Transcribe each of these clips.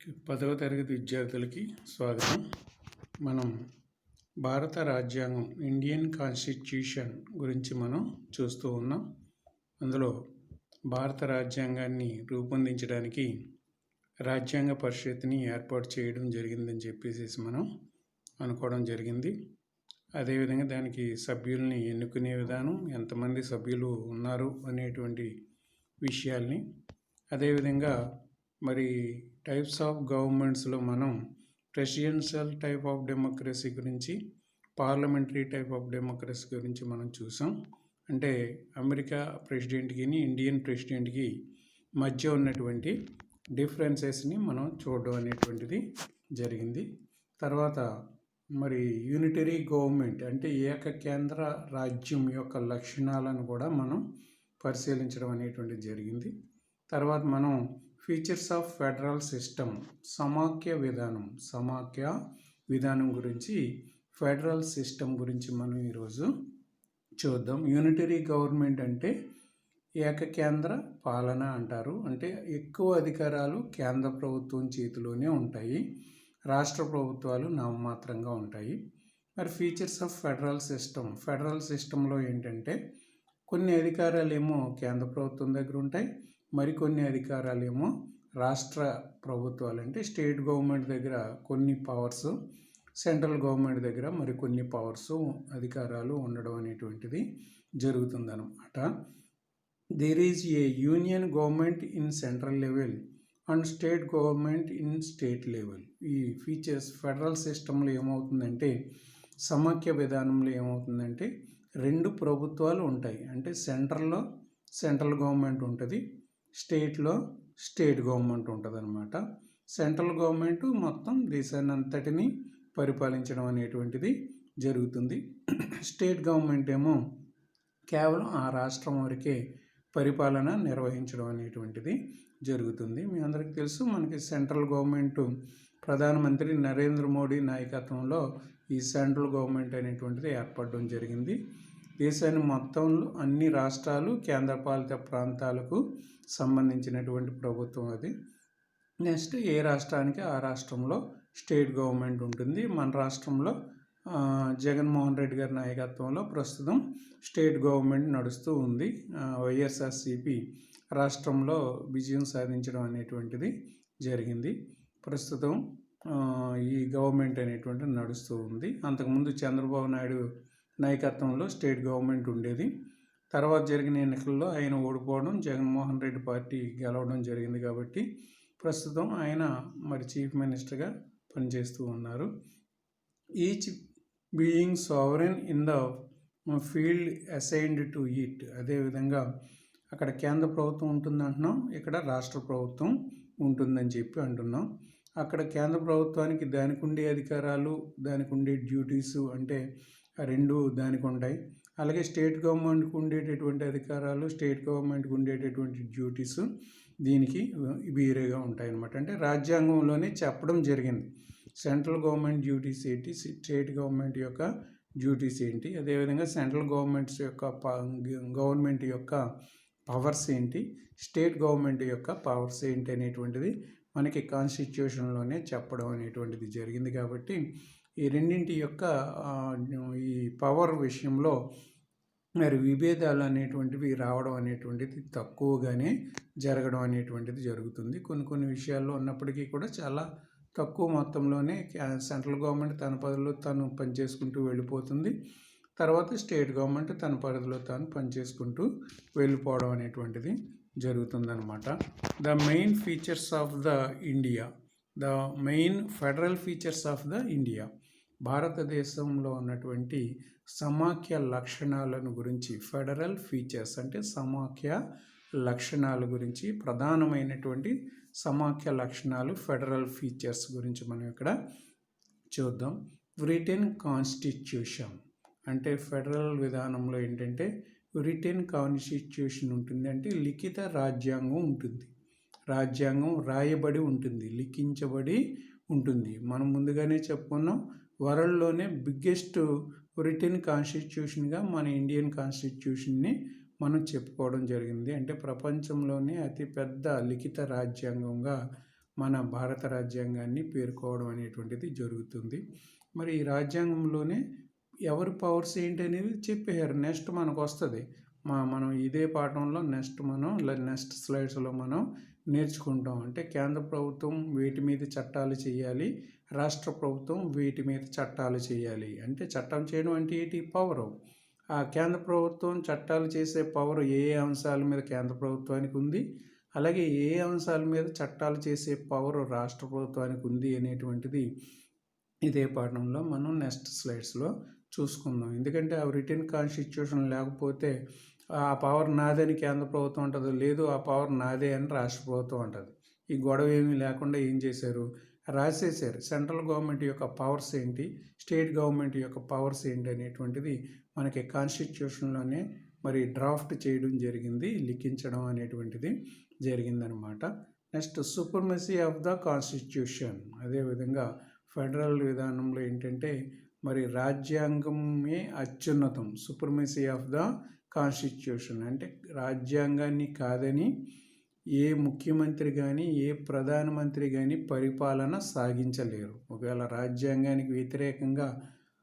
10వ తరగతి విద్యార్థులకి స్వాగతం. మనం భారత రాజ్యాంగం ఇండియన్ కాన్స్టిట్యూషన్ గురించి మనం చూస్తూ ఉన్నాం. అందులో భారత రాజ్యాంగాన్ని రూపొందించడానికి రాజ్యాంగ పరిషత్ని ఏర్పాటు చేయడం జరిగిందని చెప్పేసి మనం అనుకోవడం జరిగింది. అదేవిధంగా దానికి సభ్యుల్ని ఎన్నుకునే విధానం, ఎంతమంది సభ్యులు ఉన్నారు అనేటువంటి విషయాల్ని, అదేవిధంగా మరి టైప్స్ ఆఫ్ గవర్నమెంట్స్లో మనం ప్రెసిడెన్షియల్ టైప్ ఆఫ్ డెమోక్రసీ గురించి, పార్లమెంటరీ టైప్ ఆఫ్ డెమోక్రసీ గురించి మనం చూసాం. అంటే అమెరికా ప్రెసిడెంట్కి ఇండియన్ ప్రెసిడెంట్కి మధ్య ఉన్నటువంటి డిఫరెన్సెస్ని మనం చూడడం అనేటువంటిది జరిగింది. తర్వాత మరి యూనిటరీ గవర్నమెంట్ అంటే ఏకకేంద్ర రాజ్యం యొక్క లక్షణాలను కూడా మనం పరిశీలించడం అనేటువంటిది జరిగింది. తర్వాత మనం ఫీచర్స్ ఆఫ్ ఫెడరల్ సిస్టమ్, సమాఖ్య విధానం గురించి, ఫెడరల్ సిస్టమ్ గురించి మనం ఈరోజు చూద్దాం. యూనిటరీ గవర్నమెంట్ అంటే ఏకకేంద్ర పాలన అంటారు. అంటే ఎక్కువ అధికారాలు కేంద్ర ప్రభుత్వం చేతిలోనే ఉంటాయి, రాష్ట్ర ప్రభుత్వాలు నామమాత్రంగా ఉంటాయి. మరి ఫీచర్స్ ఆఫ్ ఫెడరల్ సిస్టంలో ఏంటంటే కొన్ని అధికారాలు ఏమో కేంద్ర ప్రభుత్వం దగ్గర ఉంటాయి, మరికొన్ని అధికారాలు ఏమో రాష్ట్ర ప్రభుత్వాలు అంటే స్టేట్ గవర్నమెంట్ దగ్గర కొన్ని పవర్స్, సెంట్రల్ గవర్నమెంట్ దగ్గర మరికొన్ని పవర్స్, అధికారాలు ఉండడం అనేటువంటిది జరుగుతుందన్నమాట. There is a union government in central level and state government in state level. ఈ ఫీచర్స్ ఫెడరల్ సిస్టంలో ఏమవుతుందంటే, సమాఖ్య విధానంలో ఏమవుతుందంటే రెండు ప్రభుత్వాలు ఉంటాయి. అంటే సెంట్రల్లో సెంట్రల్ గవర్నమెంట్ ఉంటుంది, స్టేట్లో స్టేట్ గవర్నమెంట్ ఉంటుంది అన్నమాట. సెంట్రల్ గవర్నమెంట్ మొత్తం దేశాన్ని అంతటిని పరిపాలించడం అనేటువంటిది జరుగుతుంది. స్టేట్ గవర్నమెంట్ ఏమో కేవలం ఆ రాష్ట్రం వరకే పరిపాలన నిర్వహించడం అనేటువంటిది జరుగుతుంది. మీ అందరికీ తెలుసు, మనకి సెంట్రల్ గవర్నమెంట్ ప్రధానమంత్రి నరేంద్ర మోడీ నాయకత్వంలో ఈ సెంట్రల్ గవర్నమెంట్ అనేటువంటిది ఏర్పడడం జరిగింది. దేశాన్ని మొత్తంలో అన్ని రాష్ట్రాలు, కేంద్రపాలిత ప్రాంతాలకు సంబంధించినటువంటి ప్రభుత్వం అది. నెక్స్ట్ ఏ రాష్ట్రానికి ఆ రాష్ట్రంలో స్టేట్ గవర్నమెంట్ ఉంటుంది. మన రాష్ట్రంలో జగన్మోహన్ రెడ్డి గారి నాయకత్వంలో ప్రస్తుతం స్టేట్ గవర్నమెంట్ నడుస్తూ ఉంది. వైఎస్ఆర్సీపీ రాష్ట్రంలో విజయం సాధించడం అనేటువంటిది జరిగింది. ప్రస్తుతం ఈ గవర్నమెంట్ అనేటువంటిది నడుస్తూ ఉంది. అంతకుముందు చంద్రబాబు నాయుడు నాయకత్వంలో స్టేట్ గవర్నమెంట్ ఉండేది. తర్వాత జరిగిన ఎన్నికల్లో ఆయన ఓడిపోవడం, జగన్మోహన్ రెడ్డి పార్టీ గెలవడం జరిగింది. కాబట్టి ప్రస్తుతం ఆయన మరి చీఫ్ మినిస్టర్గా పనిచేస్తూ ఉన్నారు. Each being sovereign in the field assigned to it. అదేవిధంగా అక్కడ కేంద్ర ప్రభుత్వం ఉంటుంది అంటున్నాం, ఇక్కడ రాష్ట్ర ప్రభుత్వం ఉంటుందని చెప్పి అంటున్నాం. అక్కడ కేంద్ర ప్రభుత్వానికి దానికి ఉండే అధికారాలు, దానికి ఉండే డ్యూటీస్ అంటే రెండు దానికి ఉంటాయి. అలాగే స్టేట్ గవర్నమెంట్కి ఉండేటటువంటి అధికారాలు, స్టేట్ గవర్నమెంట్కి ఉండేటటువంటి డ్యూటీస్ దీనికి వేరేగా ఉంటాయన్నమాట. అంటే రాజ్యాంగంలోనే చెప్పడం జరిగింది సెంట్రల్ గవర్నమెంట్ డ్యూటీస్ ఏంటి, స్టేట్ గవర్నమెంట్ యొక్క డ్యూటీస్ ఏంటి, అదేవిధంగా సెంట్రల్ గవర్నమెంట్ యొక్క పవర్స్ ఏంటి, స్టేట్ గవర్నమెంట్ యొక్క పవర్స్ ఏంటి అనేటువంటిది మనకి కాన్స్టిట్యూషన్లోనే చెప్పడం అనేటువంటిది జరిగింది. కాబట్టి ఈ రెండింటి యొక్క ఈ పవర్ విషయంలో మరి విభేదాలు అనేటువంటివి రావడం అనేటువంటిది తక్కువగానే జరగడం అనేటువంటిది జరుగుతుంది. కొన్ని విషయాల్లో ఉన్నప్పటికీ కూడా చాలా తక్కువ మొత్తంలోనే సెంట్రల్ గవర్నమెంట్ తన పరిధిలో తను పనిచేసుకుంటూ వెళ్ళిపోతుంది. తర్వాత స్టేట్ గవర్నమెంట్ తన పరిధిలో తాను పనిచేసుకుంటూ వెళ్ళిపోవడం అనేటువంటిది జరుగుతుందన్నమాట. The main features of the India, the main federal features of the India. భారతదేశంలో ఉన్నటువంటి సమాఖ్య లక్షణాలను గురించి, ఫెడరల్ ఫీచర్స్ అంటే సమాఖ్య లక్షణాల గురించి, ప్రధానమైనటువంటి సమాఖ్య లక్షణాలు ఫెడరల్ ఫీచర్స్ గురించి మనం ఇక్కడ చూద్దాం. రిటెన్ కాన్స్టిట్యూషన్ అంటే ఫెడరల్ విధానంలో ఏంటంటే రిటెన్ కాన్స్టిట్యూషన్ ఉంటుంది. అంటే లిఖిత రాజ్యాంగం ఉంటుంది. రాజ్యాంగం రాయబడి ఉంటుంది, లిఖించబడి ఉంటుంది. మనం ముందుగానే చెప్పుకున్నాం, వరల్డ్లోనే బిగ్గెస్ట్ రిటెన్ కాన్స్టిట్యూషన్గా మన ఇండియన్ కాన్స్టిట్యూషన్ని మనం చెప్పుకోవడం జరిగింది. అంటే ప్రపంచంలోనే అతిపెద్ద లిఖిత రాజ్యాంగంగా మన భారత రాజ్యాంగాన్ని పేర్కోవడం అనేటువంటిది జరుగుతుంది. మరి ఈ రాజ్యాంగంలోనే ఎవరి పవర్స్ ఏంటి అనేది చెప్పారు. నెక్స్ట్ మనకు వస్తుంది. మనం ఇదే పాఠంలో నెక్స్ట్ స్లైడ్స్లో మనం నేర్చుకుంటాం. అంటే కేంద్ర ప్రభుత్వం వీటి మీద చట్టాలు చేయాలి, రాష్ట్ర ప్రభుత్వం వీటి మీద చట్టాలు చేయాలి. అంటే చట్టం చేయడం అంటే ఏంటి? పవరు. ఆ కేంద్ర ప్రభుత్వం చట్టాలు చేసే పవర్ ఏ అంశాల మీద కేంద్ర ప్రభుత్వానికి ఉంది, అలాగే ఏ అంశాల మీద చట్టాలు చేసే పవర్ రాష్ట్ర ప్రభుత్వానికి ఉంది అనేటువంటిది ఇదే పాఠంలో మనం నెక్స్ట్ స్లైడ్స్లో చూసుకుందాం. ఎందుకంటే ఆ రిటర్న్ కాన్స్టిట్యూషన్ లేకపోతే ఆ పవర్ నాదని కేంద్ర ప్రభుత్వం ఉంటుంది, లేదు ఆ పవర్ నాదే అని రాష్ట్ర ప్రభుత్వం ఉంటుంది. ఈ గొడవ ఏమీ లేకుండా ఏం చేశారు? రాసేసారు. సెంట్రల్ గవర్నమెంట్ యొక్క పవర్స్ ఏంటి, స్టేట్ గవర్నమెంట్ యొక్క పవర్స్ ఏంటి అనేటువంటిది మనకి కాన్స్టిట్యూషన్లోనే మరి డ్రాఫ్ట్ చేయడం జరిగింది, లిఖించడం అనేటువంటిది జరిగిందనమాట. Next supremacy of the constitution. అదేవిధంగా ఫెడరల్ విధానంలో ఏంటంటే మరి రాజ్యాంగమే అత్యున్నతం. సుప్రమసీ ఆఫ్ ద కాన్స్టిట్యూషన్ అంటే రాజ్యాంగాన్ని కాదని ఏ ముఖ్యమంత్రి కానీ ఏ ప్రధానమంత్రి కానీ పరిపాలన సాగించలేరు. ఒకవేళ రాజ్యాంగానికి వ్యతిరేకంగా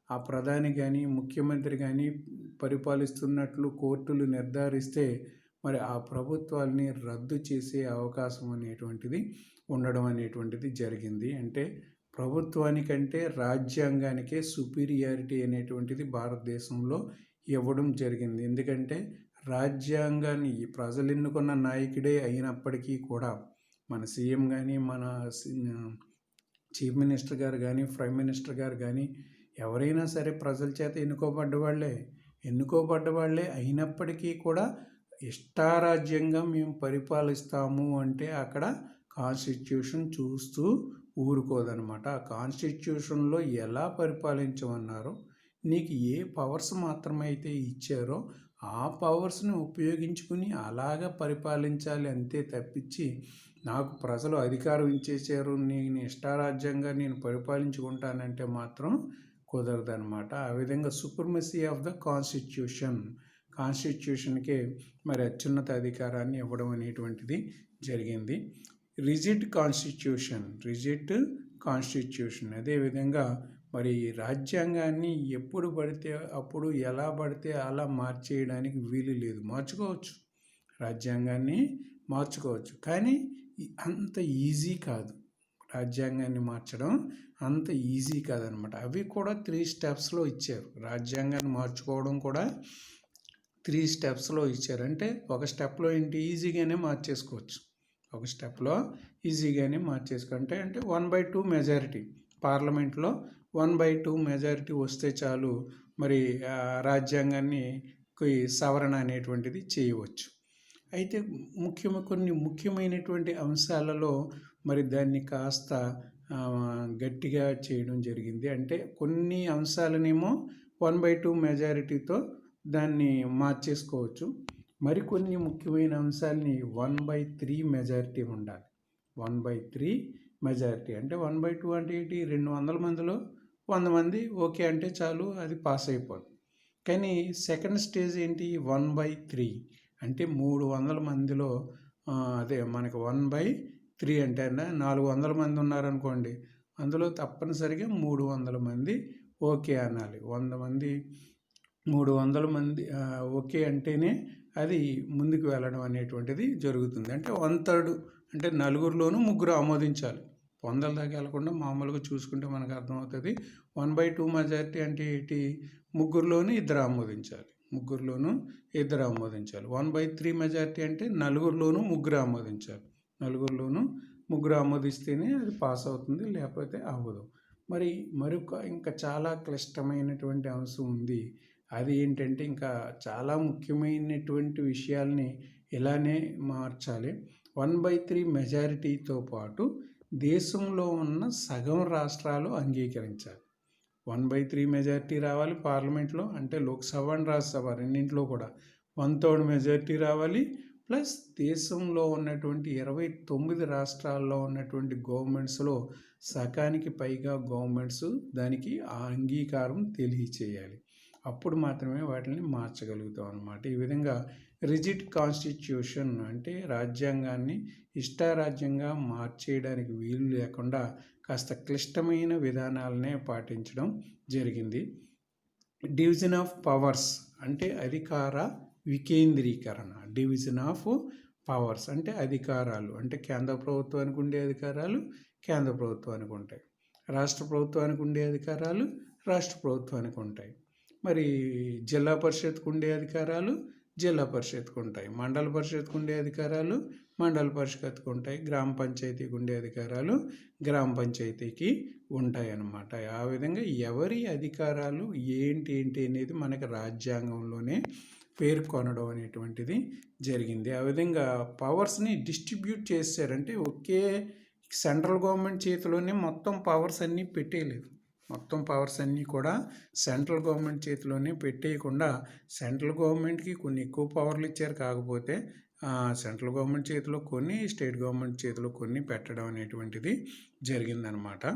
ఆ ప్రధాని కానీ ముఖ్యమంత్రి కానీ పరిపాలిస్తున్నట్లు కోర్టులు నిర్ధారిస్తే మరి ఆ ప్రభుత్వాల్ని రద్దు చేసే అవకాశం అనేటువంటిది ఉండడం అనేటువంటిది జరిగింది. అంటే ప్రభుత్వానికంటే రాజ్యాంగానికే సుపీరియారిటీ అనేటువంటిది భారతదేశంలో ఇవ్వడం జరిగింది. ఎందుకంటే రాజ్యాంగాన్ని ప్రజలు ఎన్నుకున్న నాయకుడే అయినప్పటికీ కూడా మన సీఎం కానీ మన చీఫ్ మినిస్టర్ గారు కానీ ప్రైమ్ మినిస్టర్ గారు కానీ ఎవరైనా సరే ప్రజల చేత ఎన్నుకోబడ్డ వాళ్ళే అయినప్పటికీ కూడా ఇష్టారాజ్యంగా మేము పరిపాలిస్తాము అంటే అక్కడ కాన్స్టిట్యూషన్ చూస్తూ ఊరుకోదనమాట. ఆ కాన్స్టిట్యూషన్లో ఎలా పరిపాలించమన్నారో, నీకు ఏ పవర్స్ మాత్రమైతే ఇచ్చారో ఆ పవర్స్ని ఉపయోగించుకుని అలాగ పరిపాలించాలి అంతే తప్పించి నాకు ప్రజలు అధికారం ఇచ్చేసారు, నేను ఇష్టారాజ్యంగా నేను పరిపాలించుకుంటానంటే మాత్రం కుదరదనమాట. ఆ విధంగా సుప్రమసీ ఆఫ్ ద కాన్స్టిట్యూషన్కే మరి అత్యున్నత అధికారాన్ని ఇవ్వడం అనేటువంటిది జరిగింది. రిజిడ్ కాన్స్టిట్యూషన్ అదేవిధంగా మరి రాజ్యాంగాన్ని ఎప్పుడు పడితే అప్పుడు ఎలా పడితే అలా మార్చేయడానికి వీలు లేదు. రాజ్యాంగాన్ని మార్చుకోవచ్చు, కానీ అంత ఈజీ కాదు. రాజ్యాంగాన్ని మార్చడం అంత ఈజీ కాదనమాట. అవి కూడా 3 స్టెప్స్లో ఇచ్చారు. రాజ్యాంగాన్ని మార్చుకోవడం కూడా 3 స్టెప్స్లో ఇచ్చారు. అంటే ఒక స్టెప్లో ఏంటి, ఈజీగానే మార్చేసుకోవచ్చు. అంటే 1/2 మెజారిటీ పార్లమెంట్లో 1/2 మెజారిటీ వస్తే చాలు మరి రాజ్యాంగాన్ని సవరణ అనేటువంటిది చేయవచ్చు. అయితే కొన్ని ముఖ్యమైనటువంటి అంశాలలో మరి దాన్ని కాస్త గట్టిగా చేయడం జరిగింది. అంటే కొన్ని అంశాలనేమో 1/2 మెజారిటీతో దాన్ని మార్చేసుకోవచ్చు. మరికొన్ని ముఖ్యమైన అంశాలని 1/3 మెజారిటీ ఉండాలి. 1/3 మెజారిటీ అంటే 1/2 అంటే ఏంటి, 200 మందిలో 100 మంది ఓకే అంటే చాలు, అది పాస్ అయిపోతుంది. కానీ సెకండ్ స్టేజ్ ఏంటి, 1/3 అంటే 300 మందిలో మనకి 1/3 అంటే 400 మంది ఉన్నారనుకోండి, అందులో తప్పనిసరిగా 300 మంది ఓకే అనాలి. 300 మంది ఓకే అంటేనే అది ముందుకు వెళ్ళడం అనేటువంటిది జరుగుతుంది. అంటే 1/3 అంటే నలుగురిలోనూ ముగ్గురు ఆమోదించాలి. 100 దాకా వెళ్లకుండా మామూలుగా చూసుకుంటే మనకు అర్థమవుతుంది. 1/2 మెజారిటీ అంటే ఏంటి, ముగ్గురులోనూ ఇద్దరు ఆమోదించాలి. 1/3 మెజారిటీ అంటే నలుగురిలోనూ ముగ్గురు ఆమోదిస్తేనే అది పాస్ అవుతుంది, లేకపోతే అవ్వదు. ఇంకా చాలా క్లిష్టమైనటువంటి అంశం ఉంది. అది ఏంటంటే ఇంకా చాలా ముఖ్యమైనటువంటి విషయాల్ని ఇలానే మార్చాలి. 1/3 మెజారిటీతో పాటు దేశంలో ఉన్న సగం రాష్ట్రాలు అంగీకరించాలి. 1/3 మెజారిటీ రావాలి పార్లమెంట్లో, అంటే లోక్సభ అండ్ రాజ్యసభ రెండింటిలో కూడా 1/3 మెజారిటీ రావాలి. ప్లస్ దేశంలో ఉన్నటువంటి 29 రాష్ట్రాల్లో ఉన్నటువంటి గవర్నమెంట్స్లో సగానికి పైగా గవర్నమెంట్స్ దానికి ఆ అంగీకారం తెలియచేయాలి. అప్పుడు మాత్రమే వాటిని మార్చగలుగుతాం అన్నమాట. ఈ విధంగా రిజిడ్ కాన్స్టిట్యూషన్ అంటే రాజ్యాంగాన్ని ఇష్టారాజ్యంగా మార్చేయడానికి వీలు లేకుండా కాస్త క్లిష్టమైన విధానాలనే పాటించడం జరిగింది. డివిజన్ ఆఫ్ పవర్స్ అంటే అధికార వికేంద్రీకరణ. డివిజన్ ఆఫ్ పవర్స్ అంటే అధికారాలు అంటే కేంద్ర ప్రభుత్వానికి ఉండే అధికారాలు కేంద్ర ప్రభుత్వానికి ఉంటాయి, రాష్ట్ర ప్రభుత్వానికి ఉండే అధికారాలు రాష్ట్ర ప్రభుత్వానికి ఉంటాయి, మరి జిల్లా పరిషత్కు ఉండే అధికారాలు జిల్లా పరిషత్కు ఉంటాయి, మండల పరిషత్కు ఉండే అధికారాలు మండల పరిషత్కు ఉంటాయి, గ్రామ పంచాయతీకి ఉండే అధికారాలు గ్రామ పంచాయతీకి ఉంటాయి అన్నమాట. ఆ విధంగా ఎవరి అధికారాలు ఏంటి అనేది మనకి రాజ్యాంగంలోనే పేర్కొనడం అనేటువంటిది జరిగింది. ఆ విధంగా పవర్స్ని డిస్ట్రిబ్యూట్ చేశారంటే ఒకే సెంట్రల్ గవర్నమెంట్ చేతిలోనే మొత్తం పవర్స్ అన్నీ పెట్టేయలేదు. మొత్తం పవర్స్ అన్నీ కూడా సెంట్రల్ గవర్నమెంట్ చేతిలోనే పెట్టేయకుండా సెంట్రల్ గవర్నమెంట్కి కొన్ని ఎక్కువ పవర్లు ఇచ్చారు. కాకపోతే సెంట్రల్ గవర్నమెంట్ చేతిలో కొన్ని, స్టేట్ గవర్నమెంట్ చేతిలో కొన్ని పెట్టడం అనేటువంటిది జరిగిందనమాట.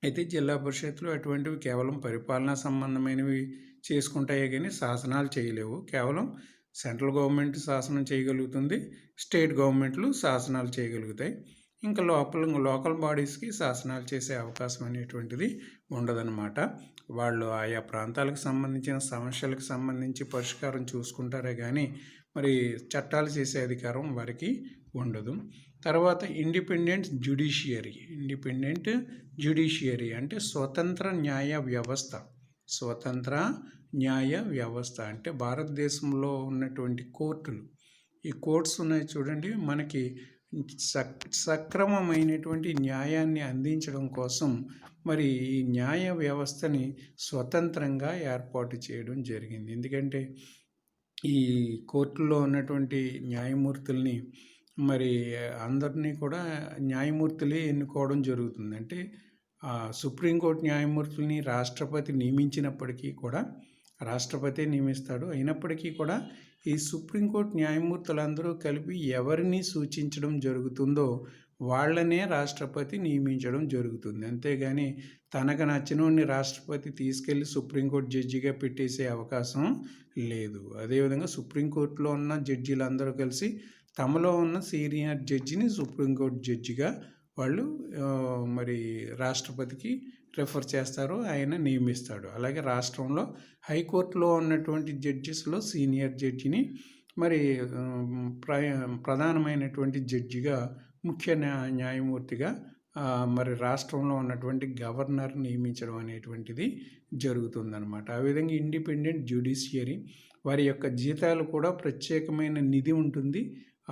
అయితే జిల్లా పరిషత్తులు అటువంటివి కేవలం పరిపాలనా సంబంధమైనవి చేసుకుంటాయే కానీ శాసనాలు చేయలేవు. కేవలం సెంట్రల్ గవర్నమెంట్ శాసనం చేయగలుగుతుంది, స్టేట్ గవర్నమెంట్లు శాసనాలు చేయగలుగుతాయి. ఇంకా లోకల్ బాడీస్కి శాసనాలు చేసే అవకాశం అనేటువంటిది ఉండదన్నమాట. వాళ్ళు ఆయా ప్రాంతాలకు సంబంధించిన సమస్యలకు సంబంధించి పరిష్కారం చూసుకుంటారే కానీ మరి చట్టాలు చేసే అధికారం వారికి ఉండదు. తర్వాత ఇండిపెండెంట్ జ్యుడిషియరీ అంటే స్వతంత్ర న్యాయ వ్యవస్థ. స్వతంత్ర న్యాయ వ్యవస్థ అంటే భారతదేశంలో ఉన్నటువంటి కోర్టులు, ఈ కోర్ట్స్ ఉన్నాయి చూడండి, మనకి సక్రమమైనటువంటి న్యాయాన్ని అందించడం కోసం మరి ఈ న్యాయ వ్యవస్థని స్వతంత్రంగా ఏర్పాటు చేయడం జరిగింది. ఎందుకంటే ఈ కోర్టులో ఉన్నటువంటి న్యాయమూర్తుల్ని మరి అందరినీ కూడా న్యాయమూర్తులే ఎన్నుకోవడం జరుగుతుంది. అంటే సుప్రీంకోర్టు న్యాయమూర్తుల్ని రాష్ట్రపతి నియమించినప్పటికీ కూడా రాష్ట్రపతి నియమిస్తాడు. అయినప్పటికీ కూడా ఈ సుప్రీంకోర్టు న్యాయమూర్తులందరూ కలిపి ఎవరిని సూచించడం జరుగుతుందో వాళ్ళనే రాష్ట్రపతి నియమించడం జరుగుతుంది. అంతేగాని తనకు నచ్చినోడిని రాష్ట్రపతి తీసుకెళ్ళి సుప్రీంకోర్టు జడ్జిగా పెట్టేసే అవకాశం లేదు. అదేవిధంగా సుప్రీంకోర్టులో ఉన్న జడ్జీలందరూ కలిసి తమలో ఉన్న సీనియర్ జడ్జిని సుప్రీంకోర్టు జడ్జిగా వాళ్ళు మరి రాష్ట్రపతికి రెఫర్ చేస్తారు, ఆయన నియమిస్తాడు. అలాగే రాష్ట్రంలో హైకోర్టులో ఉన్నటువంటి జడ్జెస్లో సీనియర్ జడ్జిని మరి ప్రధానమైనటువంటి జడ్జిగా ముఖ్య న్యాయమూర్తిగా మరి రాష్ట్రంలో ఉన్నటువంటి గవర్నర్ నియమించడం అనేటువంటిది జరుగుతుందన్నమాట. ఆ విధంగా ఇండిపెండెంట్ జ్యుడిషియరీ వారి యొక్క జీతాలు కూడా ప్రత్యేకమైన నిధి ఉంటుంది,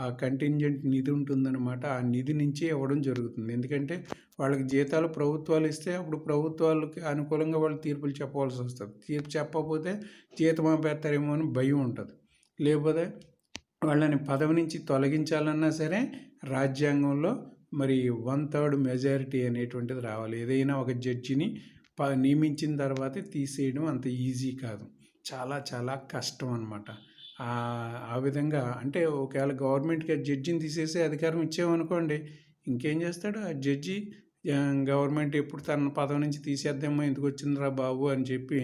ఆ కంటింజెంట్ నిధి ఉంటుందన్నమాట. ఆ నిధి నుంచి ఇవ్వడం జరుగుతుంది. ఎందుకంటే వాళ్ళకి జీతాలు ప్రభుత్వాలు ఇస్తే అప్పుడు ప్రభుత్వాలకి అనుకూలంగా వాళ్ళు తీర్పులు చెప్పవలసి వస్తుంది. తీర్పు చెప్పకపోతే జీతం ఆపేస్తారేమో అని భయం ఉంటుంది. లేకపోతే వాళ్ళని పదవి నుంచి తొలగించాలన్నా సరే రాజ్యాంగంలో మరి 1/3 మెజారిటీ అనేటువంటిది రావాలి. ఏదైనా ఒక జడ్జిని నియమించిన తర్వాత తీసేయడం అంత ఈజీ కాదు, చాలా చాలా కష్టం అన్నమాట. ఆ విధంగా అంటే ఒకవేళ గవర్నమెంట్కి ఆ జడ్జిని తీసేసే అధికారం ఇచ్చామనుకోండి, ఇంకేం చేస్తాడు ఆ జడ్జి? గవర్నమెంట్ ఎప్పుడు తన పదవి నుంచి తీసేద్దామో ఎందుకు వచ్చిందిరా బాబు అని చెప్పి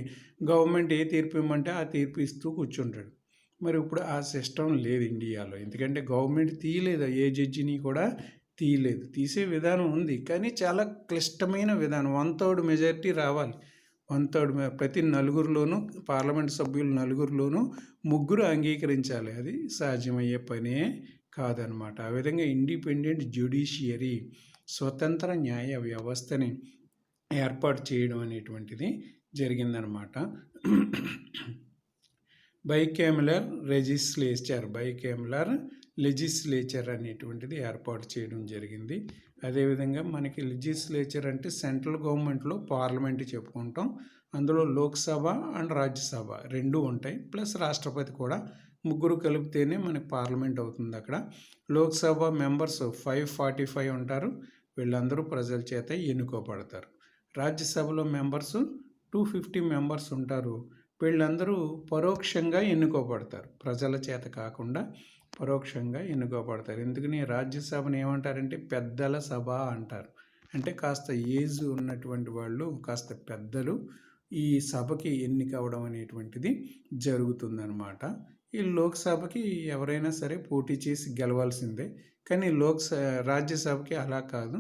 గవర్నమెంట్ ఏ తీర్పు ఇవ్వమంటే ఆ తీర్పు ఇస్తూ కూర్చుంటాడు. మరి ఇప్పుడు ఆ సిస్టమ్ లేదు ఇండియాలో. ఎందుకంటే గవర్నమెంట్ తీయలేదు, ఏ జడ్జిని కూడా తీయలేదు. తీసే విధానం ఉంది కానీ చాలా క్లిష్టమైన విధానం. 1/3 మెజారిటీ రావాలి. 1/3 ప్రతి నలుగురిలోనూ, పార్లమెంట్ సభ్యులు నలుగురిలోనూ 3 అంగీకరించాలి. అది సాధ్యమయ్యే పనే కాదనమాట. ఆ విధంగా ఇండిపెండెంట్ జ్యుడిషియరీ స్వతంత్ర న్యాయ వ్యవస్థని ఏర్పాటు చేయడం అనేటువంటిది జరిగిందనమాట. బైకామరల్ లెజిస్లేచర్ అనేటువంటిది ఏర్పాటు చేయడం జరిగింది. అదేవిధంగా మనకి లెజిస్లేచర్ అంటే సెంట్రల్ గవర్నమెంట్లో పార్లమెంట్ చెప్పుకుంటాం. అందులో లోక్సభ అండ్ రాజ్యసభ 2 ఉంటాయి, ప్లస్ రాష్ట్రపతి కూడా, 3 కలిపితేనే మనకి పార్లమెంట్ అవుతుంది. అక్కడ లోక్సభ మెంబర్స్ 545 ఉంటారు, వీళ్ళందరూ ప్రజల చేత ఎన్నుకోబడతారు. రాజ్యసభలో మెంబర్స్ 250 మెంబర్స్ ఉంటారు, వీళ్ళందరూ పరోక్షంగా ఎన్నుకోబడతారు, ప్రజల చేత కాకుండా పరోక్షంగా ఎన్నుకోబడతారు. ఎందుకని రాజ్యసభను ఏమంటారంటే పెద్దల సభ అంటారు. అంటే కాస్త ఏజ్ ఉన్నటువంటి వాళ్ళు, కాస్త పెద్దలు ఈ సభకి ఎన్నికవడం అనేటువంటిది జరుగుతుందన్నమాట. ఈ లోక్సభకి ఎవరైనా సరే పోటీ చేసి గెలవాల్సిందే. కానీ రాజ్యసభకి అలా కాదు.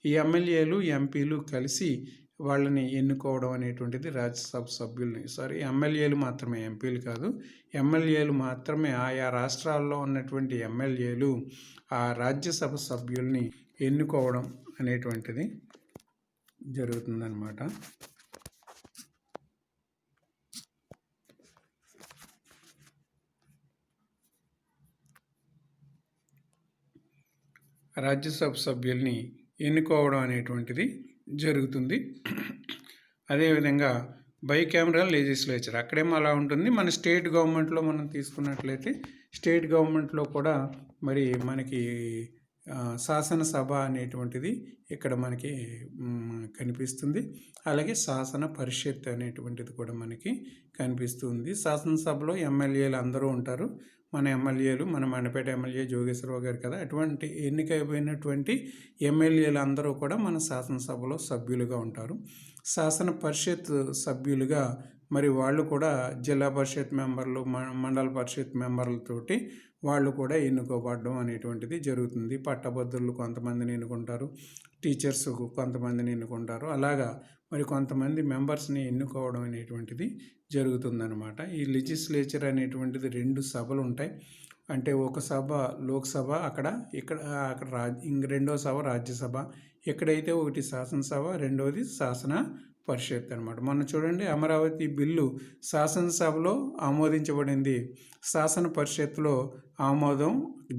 ఈ ఎమ్మెల్యేలు, ఎంపీలు కలిసి వాళ్ళని ఎన్నుకోవడం అనేటువంటిది రాజ్యసభ సభ్యుల్ని. ఎమ్మెల్యేలు మాత్రమే, ఎంపీలు కాదు. ఎమ్మెల్యేలు మాత్రమే, ఆయా రాష్ట్రాల్లో ఉన్నటువంటి ఎమ్మెల్యేలు ఆ రాజ్యసభ సభ్యుల్ని ఎన్నుకోవడం అనేటువంటిది జరుగుతుందన్నమాట. రాజ్యసభ సభ్యుల్ని ఎన్నుకోవడం అనేటువంటిది జరుగుతుంది. అదేవిధంగా బైకామరల్ లెజిస్లేచర్ అక్కడేమో అలా ఉంటుంది. మన స్టేట్ గవర్నమెంట్లో మనం తీసుకున్నట్లయితే స్టేట్ గవర్నమెంట్లో కూడా మరి మనకి శాసనసభ అనేటువంటిది ఇక్కడ మనకి కనిపిస్తుంది. అలాగే శాసన పరిషత్ అనేటువంటిది కూడా మనకి కనిపిస్తుంది. శాసనసభలో ఎమ్మెల్యేలు అందరూ ఉంటారు. మన ఎమ్మెల్యేలు, మన మండపేట ఎమ్మెల్యే జోగేశ్వరరావు గారు కదా, అటువంటి ఎన్నికైపోయినటువంటి ఎమ్మెల్యేలు అందరూ కూడా మన శాసనసభలో సభ్యులుగా ఉంటారు. శాసన పరిషత్ సభ్యులుగా మరి వాళ్ళు కూడా జిల్లా పరిషత్ మెంబర్లు, మండల పరిషత్ మెంబర్లతోటి వాళ్ళు కూడా ఎన్నుకోబడడం అనేటువంటిది జరుగుతుంది. పట్టభద్రులు కొంతమందిని ఎన్నుకుంటారు, టీచర్స్ కొంతమందిని ఎన్నుకుంటారు. అలాగా మరి కొంతమంది మెంబర్స్ని ఎన్నుకోవడం అనేటువంటిది జరుగుతుందన్నమాట. ఈ లెజిస్లేచర్ అనేటువంటిది 2 సభలు ఉంటాయి. అంటే ఒక సభ లోక్సభ, ఇక్కడ రెండో సభ రాజ్యసభ. ఎక్కడైతే ఒకటి శాసనసభ, రెండవది శాసన పరిషత్ అనమాట. మొన్న చూడండి, అమరావతి బిల్లు శాసనసభలో ఆమోదించబడింది, శాసన పరిషత్లో ఆమోదం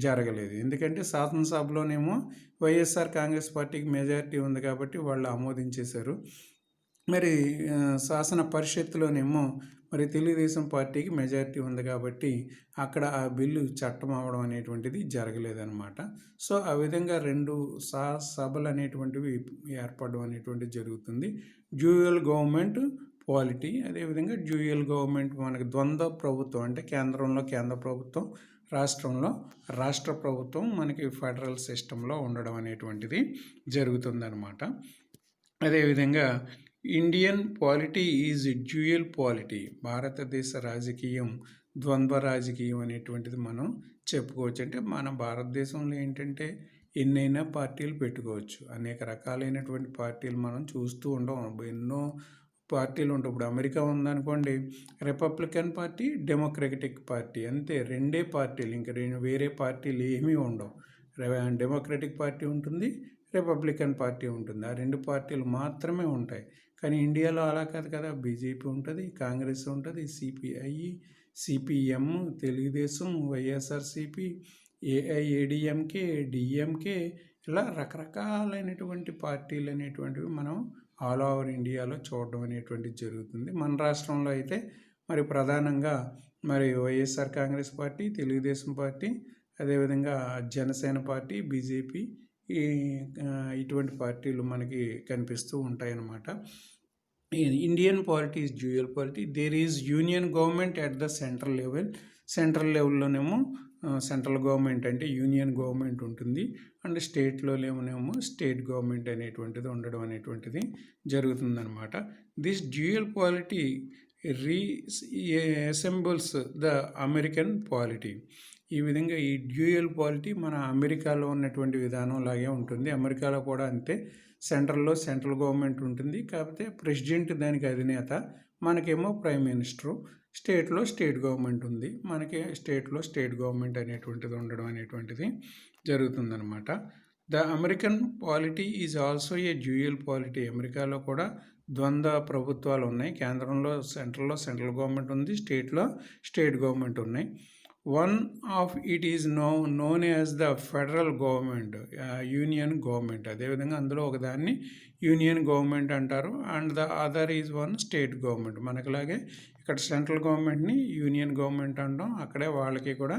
జరగలేదు. ఎందుకంటే శాసనసభలోనేమో వైఎస్ఆర్ కాంగ్రెస్ పార్టీకి మెజారిటీ ఉంది కాబట్టి వాళ్ళు ఆమోదించేశారు. మరి శాసన పరిషత్తులోనేమో మరి తెలుగుదేశం పార్టీకి మెజారిటీ ఉంది కాబట్టి అక్కడ ఆ బిల్లు చట్టం అవడం అనేటువంటిది జరగలేదన్నమాట. సో ఆ విధంగా 2 సభలు అనేటువంటివి ఏర్పడడం అనేటువంటిది జరుగుతుంది. డ్యూయల్ గవర్నమెంట్ పాలిటీ, అదేవిధంగా డ్యూయల్ గవర్నమెంట్ మనకి ద్వంద్వ ప్రభుత్వం, అంటే కేంద్రంలో కేంద్ర ప్రభుత్వం, రాష్ట్రంలో రాష్ట్ర ప్రభుత్వం మనకి ఫెడరల్ సిస్టంలో ఉండడం అనేటువంటిది జరుగుతుందన్నమాట. అదేవిధంగా Indian polity is dual polity. భారతదేశ రాజకీయం ద్వంద్వ రాజకీయం అనేటువంటిది మనం చెప్పుకోవచ్చు. అంటే మన భారతదేశంలో ఏంటంటే ఎన్నైనా పార్టీలు పెట్టుకోవచ్చు, అనేక రకాలైనటువంటి పార్టీలు మనం చూస్తూ ఉండం. ఎన్నో పార్టీలు ఉంటాయి. ఇప్పుడు అమెరికా ఉందనుకోండి, రిపబ్లికన్ పార్టీ, డెమోక్రటిక్ పార్టీ, అంతే 2 పార్టీలు, ఇంకా వేరే పార్టీలు ఏమీ ఉండవు. డెమోక్రటిక్ పార్టీ ఉంటుంది, రిపబ్లికన్ పార్టీ ఉంటుంది. ఆ 2 పార్టీలు మాత్రమే ఉంటాయి. కానీ ఇండియాలో అలా కాదు కదా. బీజేపీ ఉంటుంది, కాంగ్రెస్ ఉంటుంది, CPI, CPM, Telugu Desam, YSRCP, AIADMK, DMK, ఇలా రకరకాలైనటువంటి పార్టీలు అనేటువంటివి మనం ఆల్ ఓవర్ ఇండియాలో చూడడం అనేటువంటిది జరుగుతుంది. మన రాష్ట్రంలో అయితే మరి ప్రధానంగా మరి YSR Congress party, Telugu Desam party, అదేవిధంగా జనసేన పార్టీ, బీజేపీ, ఇటువంటి పార్టీలు మనకి కనిపిస్తూ ఉంటాయన్నమాట. Indian polity is dual polity. There is union government at the central level. Central central government అంటే యూనియన్ గవర్నమెంట్ ఉంటుంది, అండ్ స్టేట్లోనేమో స్టేట్ గవర్నమెంట్ అనేటువంటిది ఉండడం అనేటువంటిది జరుగుతుందన్నమాట. This dual polity resembles the American polity. ఈ విధంగా ఈ డ్యూయల్ పాలిటీ మన అమెరికాలో ఉన్నటువంటి విధానం లాగే ఉంటుంది. అమెరికాలో కూడా అంతే, సెంట్రల్ గవర్నమెంట్ ఉంటుంది, కాకపోతే ప్రెసిడెంట్ దానికి అధినేత, మనకేమో ప్రైమ్ మినిస్టరు. స్టేట్లో స్టేట్ గవర్నమెంట్ ఉంది, మనకి స్టేట్లో స్టేట్ గవర్నమెంట్ అనేటువంటిది ఉండడం అనేటువంటిది జరుగుతుందన్నమాట. The American polity is also a dual polity. అమెరికాలో కూడా ద్వంద్వ ప్రభుత్వాలు ఉన్నాయి. కేంద్రంలో సెంట్రల్ గవర్నమెంట్ ఉంది, స్టేట్లో స్టేట్ గవర్నమెంట్ ఉన్నాయి. One of it is known as the federal government, union government. అదేవిధంగా అందులో ఒకదాన్ని యూనియన్ గవర్నమెంట్ అంటారు, and the other is one state government. మనకులాగే ఇక్కడ సెంట్రల్ గవర్నమెంట్ని యూనియన్ గవర్నమెంట్ అంటాం, అక్కడే వాళ్ళకి కూడా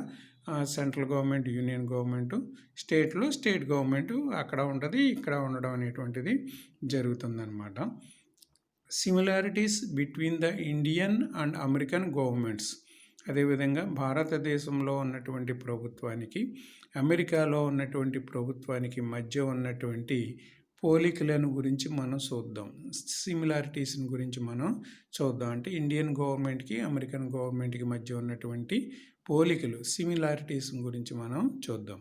సెంట్రల్ గవర్నమెంట్, యూనియన్ గవర్నమెంట్, స్టేట్లో స్టేట్ గవర్నమెంట్ అక్కడ ఉంటుంది, ఇక్కడ ఉండడం అనేటువంటిది జరుగుతుందన్నమాట. Similarities between the Indian and American governments. అదేవిధంగా భారతదేశంలో ఉన్నటువంటి ప్రభుత్వానికి, అమెరికాలో ఉన్నటువంటి ప్రభుత్వానికి మధ్య ఉన్నటువంటి పోలికలను గురించి మనం చూద్దాం. సిమిలారిటీస్ని గురించి మనం చూద్దాం. అంటే ఇండియన్ గవర్నమెంట్కి, అమెరికన్ గవర్నమెంట్కి మధ్య ఉన్నటువంటి పోలికలు సిమిలారిటీస్ గురించి మనం చూద్దాం.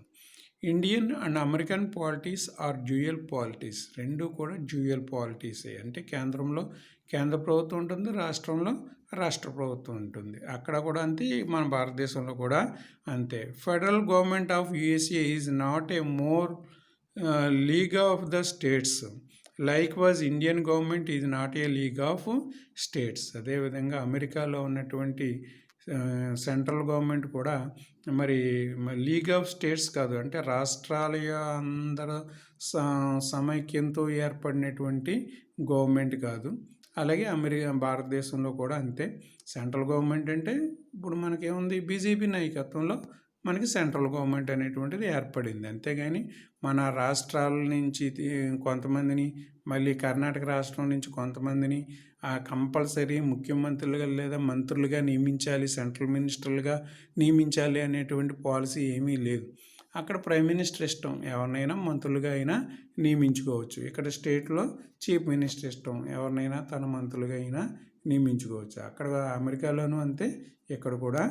Indian and American polities are dual polities. రెండు కూడా డ్యూయల్ పాలిటీసే. అంటే కేంద్రంలో కేంద్ర ప్రభుత్వం ఉంటుంది, రాష్ట్రంలో రాష్ట్ర ప్రభుత్వం ఉంటుంది. అక్కడ కూడా అంతే, మన భారతదేశంలో కూడా అంతే. Federal government of USA is not a more league of the states. Like was Indian government is not a league of states. అదేవిధంగా అమెరికాలో ఉన్నటువంటి సెంట్రల్ గవర్నమెంట్ కూడా మరి లీగ్ ఆఫ్ స్టేట్స్ కాదు, అంటే రాష్ట్రాల అందరూ సమైక్యంతో ఏర్పడినటువంటి గవర్నమెంట్ కాదు. అలాగే భారతదేశంలో కూడా అంతే. సెంట్రల్ గవర్నమెంట్ అంటే ఇప్పుడు మనకేముంది, బీజేపీ నాయకత్వంలో మనకి సెంట్రల్ గవర్నమెంట్ అనేటువంటిది ఏర్పడింది. అంతేగాని మన రాష్ట్రాల నుంచి కొంతమందిని, మళ్ళీ కర్ణాటక రాష్ట్రం నుంచి కొంతమందిని కంపల్సరీ ముఖ్యమంత్రులుగా లేదా మంత్రులుగా నియమించాలి, సెంట్రల్ మినిస్టర్లుగా నియమించాలి అనేటువంటి పాలసీ ఏమీ లేదు. అక్కడ ప్రైమ్ మినిస్టర్ ఇష్టం, ఎవరినైనా మంత్రులుగా అయినా నియమించుకోవచ్చు. ఇక్కడ స్టేట్లో చీఫ్ మినిస్టర్ ఇష్టం, ఎవరినైనా తన మంత్రులుగా అయినా నియమించుకోవచ్చు. అక్కడ అమెరికాలోనూ అంతే, ఇక్కడ కూడా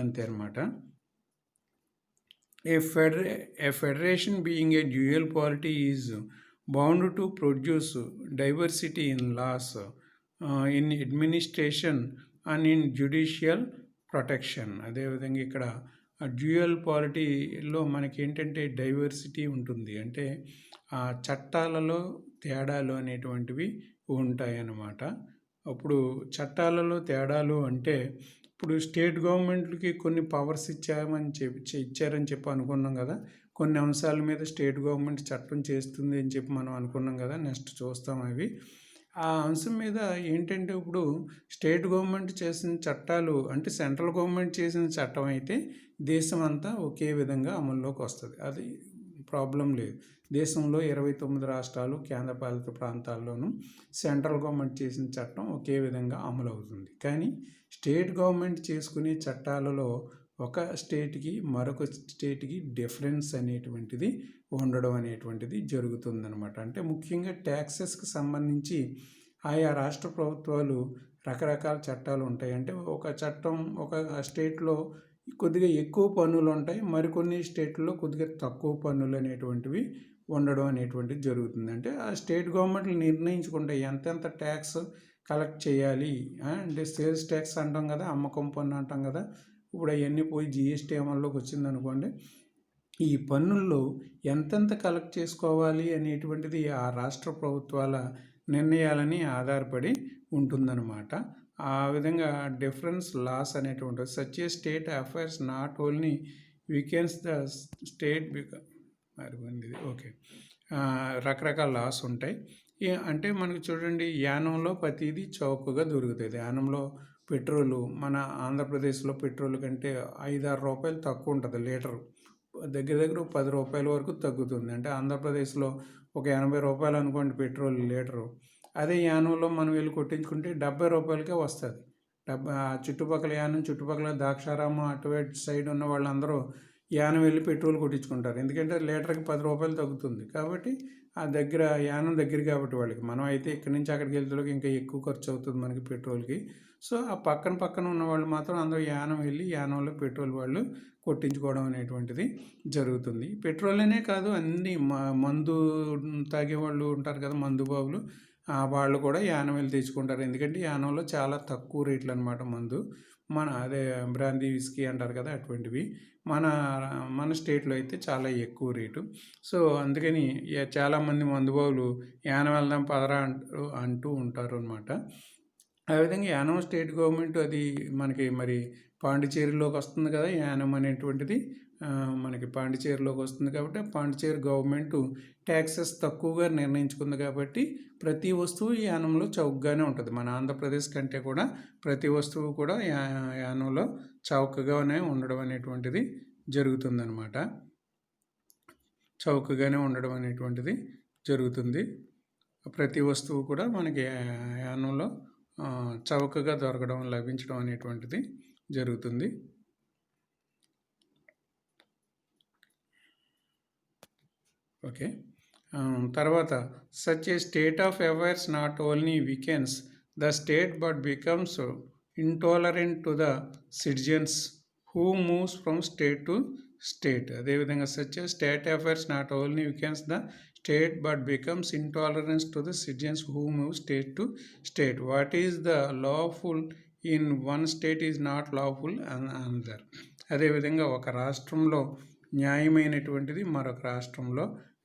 అంతే అన్నమాట. A federation being a dual polity is bound to produce diversity in laws, in administration and in judicial protection. అదేవిధంగా ఇక్కడ డ్యూయల్ పాలిటీలో మనకి ఏంటంటే డైవర్సిటీ ఉంటుంది, అంటే చట్టాలలో తేడాలు అనేటువంటివి ఉంటాయన్నమాట. అప్పుడు చట్టాలలో తేడాలు అంటే ఇప్పుడు స్టేట్ గవర్నమెంట్లకి కొన్ని పవర్స్ ఇచ్చారని చెప్పి అనుకున్నాం కదా. కొన్ని అంశాల మీద స్టేట్ గవర్నమెంట్ చట్టం చేస్తుంది అని చెప్పి మనం అనుకున్నాం కదా. నెక్స్ట్ చూస్తాం అవి. ఆ అంశం మీద ఏంటంటే ఇప్పుడు స్టేట్ గవర్నమెంట్ చేసిన చట్టాలు, అంటే సెంట్రల్ గవర్నమెంట్ చేసిన చట్టం అయితే దేశం అంతా ఒకే విధంగా అమల్లోకి వస్తుంది, అది ప్రాబ్లం లేదు. దేశంలో 29 రాష్ట్రాలు కేంద్రపాలిత ప్రాంతాల్లోనూ సెంట్రల్ గవర్నమెంట్ చేసిన చట్టం ఒకే విధంగా అమలు అవుతుంది. కానీ స్టేట్ గవర్నమెంట్ చేసుకునే చట్టాలలో ఒక స్టేట్కి మరొక స్టేట్కి డిఫరెన్స్ అనేటువంటిది ఉండడం అనేటువంటిది జరుగుతుందన్నమాట. అంటే ముఖ్యంగా ట్యాక్సెస్కి సంబంధించి ఆయా రాష్ట్ర ప్రభుత్వాలు రకరకాల చట్టాలు ఉంటాయి. అంటే ఒక చట్టం ఒక స్టేట్లో కొద్దిగా ఎక్కువ పన్నులు ఉంటాయి, మరికొన్ని స్టేట్లో కొద్దిగా తక్కువ పన్నులు అనేటువంటివి ఉండడం అనేటువంటిది జరుగుతుంది. అంటే ఆ స్టేట్ గవర్నమెంట్లు నిర్ణయించుకుంటాయి ఎంతెంత ట్యాక్స్ కలెక్ట్ చేయాలి. అంటే సేల్స్ ట్యాక్స్ అంటాం కదా, అమ్మకం పన్ను అంటాం కదా. ఇప్పుడు అవన్నీ పోయి జిఎస్టీ అమల్లోకి వచ్చిందనుకోండి, ఈ పన్నుల్లో ఎంతెంత కలెక్ట్ చేసుకోవాలి అనేటువంటిది ఆ రాష్ట్ర ప్రభుత్వాల నిర్ణయాలని ఆధారపడి ఉంటుందన్నమాట. ఆ విధంగా డిఫరెన్స్ లాస్ అనేటువంటి such a state affairs not only weakens the state మరిపోయింది. ఓకే, రకరకాల లాస్ ఉంటాయి. అంటే మనకు చూడండి, యానంలో ప్రతిదీ చౌకగా దొరుకుతుంది. యానంలో పెట్రోలు మన ఆంధ్రప్రదేశ్లో పెట్రోల్ కంటే 5-6 రూపాయలు తక్కువ ఉంటుంది లీటరు, దగ్గర 10 రూపాయల వరకు తగ్గుతుంది. అంటే ఆంధ్రప్రదేశ్లో ఒక 80 రూపాయలు అనుకోండి పెట్రోల్ లీటరు, అదే యానంలో మనం వెళ్ళి కొట్టించుకుంటే 70 రూపాయలకే వస్తుంది. చుట్టుపక్కల యానం చుట్టుపక్కల ద్రాక్షారామం అటువైపు సైడ్ ఉన్న వాళ్ళందరూ యానం వెళ్ళి పెట్రోల్ కొట్టించుకుంటారు, ఎందుకంటే లీటర్కి 10 రూపాయలు తగ్గుతుంది కాబట్టి. ఆ దగ్గర యానం దగ్గర కాబట్టి వాళ్ళకి. మనం అయితే ఇక్కడి నుంచి అక్కడికి వెళ్తే ఇంకా ఎక్కువ ఖర్చు అవుతుంది మనకి పెట్రోల్కి. సో ఆ పక్కన ఉన్న వాళ్ళు మాత్రం అందరూ యానం వెళ్ళి యానంలో పెట్రోల్ వాళ్ళు కొట్టించుకోవడం అనేటువంటిది జరుగుతుంది. పెట్రోల్ అనే కాదు, అన్ని మందు తాగే వాళ్ళు ఉంటారు కదా, మందు బాబులు, వాళ్ళు కూడా యానం వెళ్ళి తెచ్చుకుంటారు. ఎందుకంటే యానంలో చాలా తక్కువ రేట్లు అనమాట మందు. అదే బ్రాందీ విస్కీ అంటారు కదా, అటువంటివి మన స్టేట్లో అయితే చాలా ఎక్కువ రేటు. సో అందుకని చాలామంది మందుబాబులు యానం వెళ్దాం పదరా అంటూ ఉంటారు అనమాట. ఆ విధంగా యానం స్టేట్ గవర్నమెంట్ అది మనకి మరి పాండిచేరిలోకి వస్తుంది కదా. యానం అనేటువంటిది మనకి పాండిచేరిలోకి వస్తుంది కాబట్టి పాండిచేరి గవర్నమెంట్ ట్యాక్సెస్ తక్కువగా నిర్ణయించుకుంది కాబట్టి ప్రతి వస్తువు యానంలో చౌకగానే ఉంటుంది. మన ఆంధ్రప్రదేశ్ కంటే కూడా ప్రతి వస్తువు కూడా యానంలో చౌకగానే ఉండడం అనేటువంటిది జరుగుతుందన్నమాట. చౌకగానే ఉండడం అనేటువంటిది జరుగుతుంది. ప్రతి వస్తువు కూడా మనకి యానంలో చౌకగా దొరకడం లభించడం అనేటువంటిది జరుగుతుంది. ఓకే, తర్వాత such a state of affairs not only weakens the state but becomes intolerant to the citizens who moves from state to state. అదేవిధంగా such state affairs not only weakens the state but becomes intolerance to the citizens who move state to state. What is the lawful in one state is not lawful another. అదేవిధంగా ఒక రాష్ట్రంలో న్యాయమైనటువంటిది మరొక రాష్ట్రంలో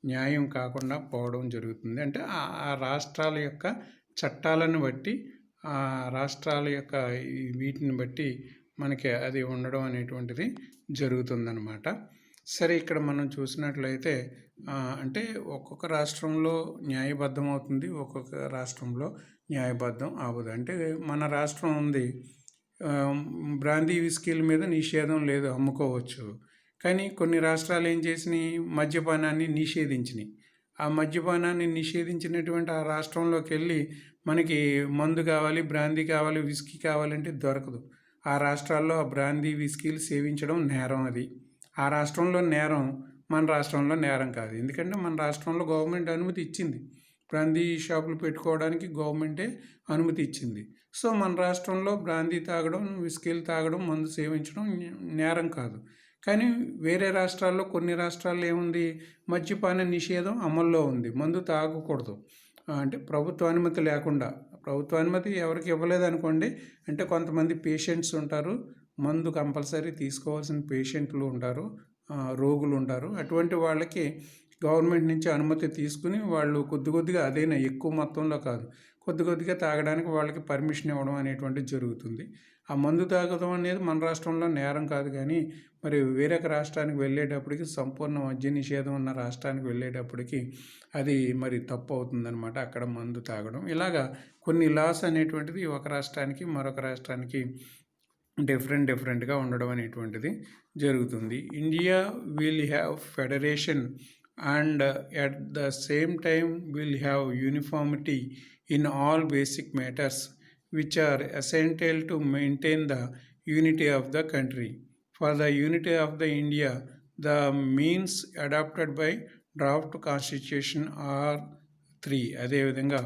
న్యాయం కాకుండా పోవడం జరుగుతుంది. అంటే ఆ రాష్ట్రాల యొక్క చట్టాలను బట్టి, ఆ రాష్ట్రాల యొక్క వీటిని బట్టి మనకి అది ఉండడం అనేటువంటిది జరుగుతుందన్నమాట. సరే, ఇక్కడ మనం చూసినట్లయితే అంటే ఒక్కొక్క రాష్ట్రంలో న్యాయబద్ధం అవుతుంది, ఒక్కొక్క రాష్ట్రంలో న్యాయబద్ధం అవ్వదు. అంటే మన రాష్ట్రం ఉంది, బ్రాందీ విస్కీల మీద నిషేధం లేదు, అమ్ముకోవచ్చు. కానీ కొన్ని రాష్ట్రాలు ఏం చేసినాయి, మద్యపానాన్ని నిషేధించినాయి. ఆ మద్యపానాన్ని నిషేధించినటువంటి ఆ రాష్ట్రంలోకి వెళ్ళి మనకి మందు కావాలి, బ్రాందీ కావాలి, విస్కీ కావాలంటే దొరకదు. ఆ రాష్ట్రాల్లో ఆ బ్రాందీ విస్కీలు సేవించడం నేరం. అది ఆ రాష్ట్రంలో నేరం, మన రాష్ట్రంలో నేరం కాదు. ఎందుకంటే మన రాష్ట్రంలో గవర్నమెంట్ అనుమతి ఇచ్చింది, బ్రాందీ షాపులు పెట్టుకోవడానికి గవర్నమెంటే అనుమతి ఇచ్చింది. సో మన రాష్ట్రంలో బ్రాందీ తాగడం, విస్కీలు తాగడం, మందు సేవించడం నేరం కాదు. కానీ వేరే రాష్ట్రాల్లో, కొన్ని రాష్ట్రాల్లో ఏముంది, మద్యపాన నిషేధం అమల్లో ఉంది, మందు తాగకూడదు. అంటే ప్రభుత్వ అనుమతి లేకుండా. ప్రభుత్వ అనుమతి ఎవరికి ఇవ్వలేదు అనుకోండి, అంటే కొంతమంది పేషెంట్స్ ఉంటారు, మందు కంపల్సరీ తీసుకోవాల్సిన పేషెంట్లు ఉంటారు, రోగులు ఉంటారు. అటువంటి వాళ్ళకి గవర్నమెంట్ నుంచి అనుమతి తీసుకుని వాళ్ళు కొద్దిగా, అదైనా ఎక్కువ మొత్తంలో కాదు, కొద్దిగా తాగడానికి వాళ్ళకి పర్మిషన్ ఇవ్వడం అనేటువంటిది జరుగుతుంది. ఆ మందు తాగడం అనేది మన రాష్ట్రంలో నేరం కాదు. కానీ మరి వేరొక రాష్ట్రానికి వెళ్ళేటప్పటికి, సంపూర్ణ మద్య నిషేధం ఉన్న రాష్ట్రానికి వెళ్ళేటప్పటికి అది మరి తప్పు అవుతుందన్నమాట, అక్కడ మందు తాగడం. ఇలాగా కొన్ని లాస్ అనేటువంటిది ఒక రాష్ట్రానికి మరొక రాష్ట్రానికి డిఫరెంట్గా ఉండడం అనేటువంటిది జరుగుతుంది. India will have federation and at the same time will have uniformity in all basic matters which are essential to maintain the unity of the country. For the unity of the India, the means adopted by draft constitution are 3. అదేవిధంగా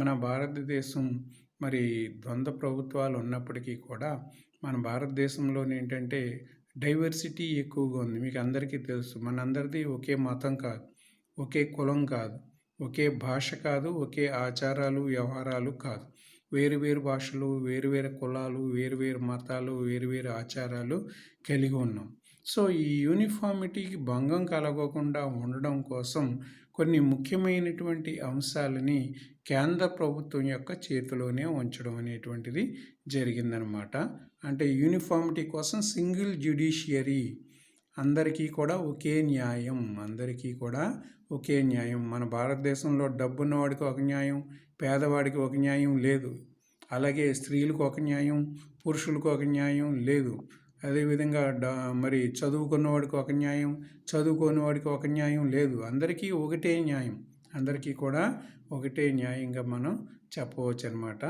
మన భారతదేశం మరి ద్వంద్వ ప్రభుత్వాలు ఉన్నప్పటికీ కూడా మన భారతదేశంలోనే ఏంటంటే డైవర్సిటీ ఎక్కువగా ఉంది. మీకు అందరికీ తెలుసు, మనందరిది ఒకే మతం కాదు, ఒకే కులం కాదు, ఒకే భాష కాదు, ఒకే ఆచారాలు వ్యవహారాలు కాదు. వేరు భాషలు, వేరు కులాలు, వేరు మతాలు, వేరు ఆచారాలు కలిగి ఉన్నాం. సో ఈ యూనిఫార్మిటీకి భంగం కలగకుండా ఉండడం కోసం కొన్ని ముఖ్యమైనటువంటి అంశాలని కేంద్ర ప్రభుత్వం యొక్క చేతిలోనే ఉంచడం అనేటువంటిది జరిగిందనమాట. అంటే యూనిఫార్మిటీ కోసం సింగిల్ జ్యుడిషియరీ, అందరికీ కూడా ఒకే న్యాయం, అందరికీ కూడా ఒకే న్యాయం. మన భారతదేశంలో డబ్బున్నవాడికి ఒక న్యాయం, పేదవాడికి ఒక న్యాయం లేదు. అలాగే స్త్రీలకు ఒక న్యాయం, పురుషులకు ఒక న్యాయం లేదు. అదేవిధంగా మరి చదువుకున్నవాడికి ఒక న్యాయం, చదువుకోని వాడికి ఒక న్యాయం లేదు. అందరికీ ఒకటే న్యాయం, అందరికీ కూడా ఒకటే న్యాయంగా మనం చెప్పవచ్చు అనమాట.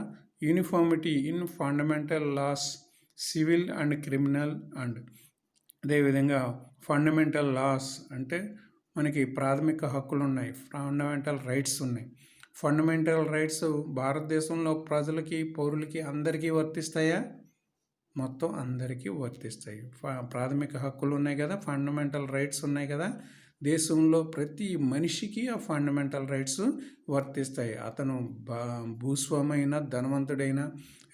Uniformity in fundamental laws, civil and criminal. And అదేవిధంగా ఫండమెంటల్ లాస్ అంటే మనకి ప్రాథమిక హక్కులు ఉన్నాయి, ఫండమెంటల్ రైట్స్ ఉన్నాయి. ఫండమెంటల్ రైట్స్ భారతదేశంలో ప్రజలకి, పౌరులకి అందరికీ వర్తిస్తాయా? మొత్తం అందరికీ వర్తిస్తాయి. ప్రాథమిక హక్కులు ఉన్నాయి కదా, ఫండమెంటల్ రైట్స్ ఉన్నాయి కదా. దేశంలో ప్రతి మనిషికి ఆ ఫండమెంటల్ రైట్స్ వర్తిస్తాయి. అతను భూస్వామైనా, ధనవంతుడైనా,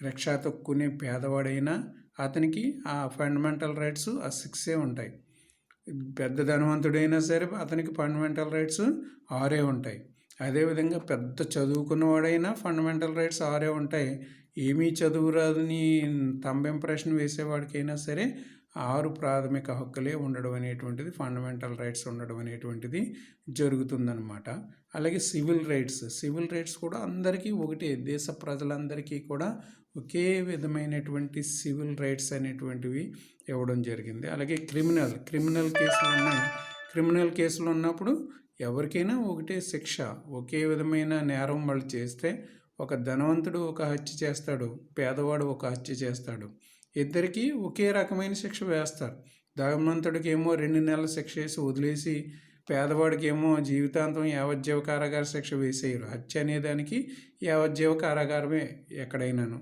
రిక్షా తొక్కునే పేదవాడైనా అతనికి ఆ ఫండమెంటల్ రైట్స్ ఆ 6 ఉంటాయి. పెద్ద ధనవంతుడైనా సరే అతనికి ఫండమెంటల్ రైట్స్ 6 ఉంటాయి. అదేవిధంగా పెద్ద చదువుకున్నవాడైనా ఫండమెంటల్ రైట్స్ 6 ఉంటాయి. ఏమీ చదువు రాదని తంబ్ ఇంప్రెషన్ వేసేవాడికైనా సరే 6 ప్రాథమిక హక్కులే ఉండడం అనేటువంటిది, ఫండమెంటల్ రైట్స్ ఉండడం అనేటువంటిది జరుగుతుందన్నమాట. అలాగే సివిల్ రైట్స్ కూడా అందరికీ ఒకటే, దేశ ప్రజలందరికీ కూడా ఒకే విధమైనటువంటి సివిల్ రైట్స్ అనేటువంటివి ఇవ్వడం జరిగింది. అలాగే క్రిమినల్ కేసులు ఉన్నాయి. క్రిమినల్ కేసులు ఉన్నప్పుడు ఎవరికైనా ఒకటే శిక్ష, ఒకే విధమైన నేరం వాళ్ళు చేస్తే, ఒక ధనవంతుడు ఒక హత్య చేస్తాడు, పేదవాడు ఒక హత్య చేస్తాడు, ఇద్దరికీ ఒకే రకమైన శిక్ష వేస్తారు. ధనవంతుడికి ఏమో 2 నెలల శిక్ష వేసి వదిలేసి, పేదవాడికి ఏమో జీవితాంతం యావజ్జీవ కారాగార శిక్ష వేసేయరు. హత్య అనేదానికి యావజ్జీవ కారాగారమే ఎక్కడైనాను.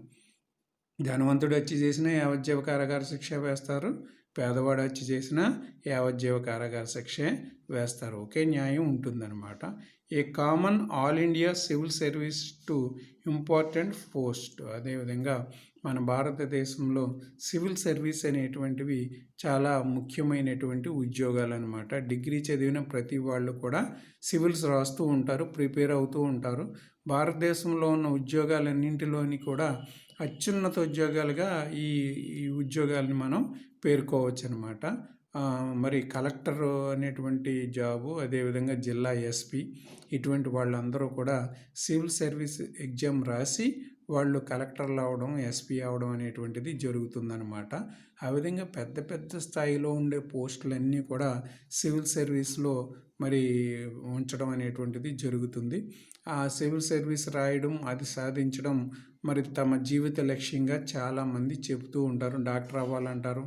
ధనవంతుడు హత్య చేసినా యావజ్జీవ కారాగార శిక్ష వేస్తారు, పేదవాడు హత్య చేసినా యావజ్జీవ కారాగార శిక్షే వేస్తారు. ఒకే న్యాయం ఉంటుందన్నమాట. A common all India civil service to important post. అదేవిధంగా మన భారతదేశంలో సివిల్ సర్వీస్ అనేటువంటివి చాలా ముఖ్యమైనటువంటి ఉద్యోగాలు అనమాట. డిగ్రీ చదివిన ప్రతి వాళ్ళు కూడా సివిల్స్ రాస్తూ ఉంటారు, ప్రిపేర్ అవుతూ ఉంటారు. భారతదేశంలో ఉన్న ఉద్యోగాలన్నింటిలోని కూడా అత్యున్నత ఉద్యోగాలుగా ఈ ఉద్యోగాలని మనం పేర్కోవచ్చు అనమాట. మరి కలెక్టర్ అనేటువంటి జాబు, అదేవిధంగా జిల్లా ఎస్పీ, ఇటువంటి వాళ్ళందరూ కూడా సివిల్ సర్వీస్ ఎగ్జామ్ రాసి వాళ్ళు కలెక్టర్లు అవడం, ఎస్పీ అవడం అనేటువంటిది జరుగుతుందన్నమాట. ఆ విధంగా పెద్ద పెద్ద స్థాయిలో ఉండే పోస్టులన్నీ కూడా సివిల్ సర్వీస్లో మరి ఉంచడం అనేటువంటిది జరుగుతుంది. ఆ సివిల్ సర్వీస్ రాయడం, అది సాధించడం మరి తమ జీవిత లక్ష్యంగా చాలామంది చెబుతూ ఉంటారు. డాక్టర్ అవ్వాలంటారు,